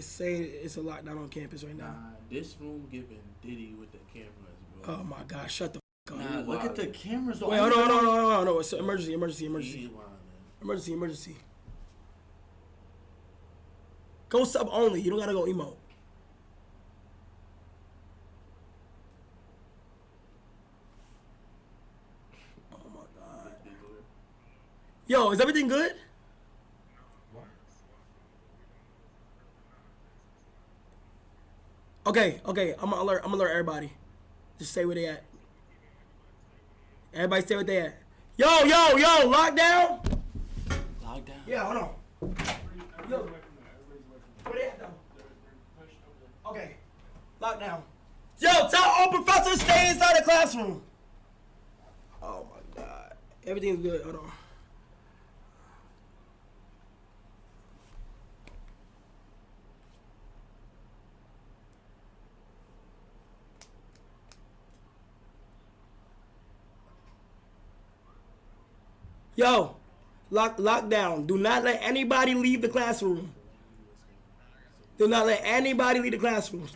say it's a lockdown on campus right now. Nah, this room giving Diddy with the cameras, bro. Oh my God, shut the fuck up. Nah, look at the cameras. Wait, hold on. No, it's emergency. He's wildin'. Emergency. Go sub only. You don't gotta go emote. Oh my God. Yo, is everything good? Okay. I'm gonna alert everybody. Just say where they at. Everybody say what they at. Yo, lockdown? Lockdown? Yeah, hold on. Yo, where they at though? Okay, lockdown. Yo, tell all professors stay inside the classroom. Oh my God. Everything's good. Hold on. Yo, lockdown. Do not let anybody leave the classroom. Do not let anybody leave the classroom.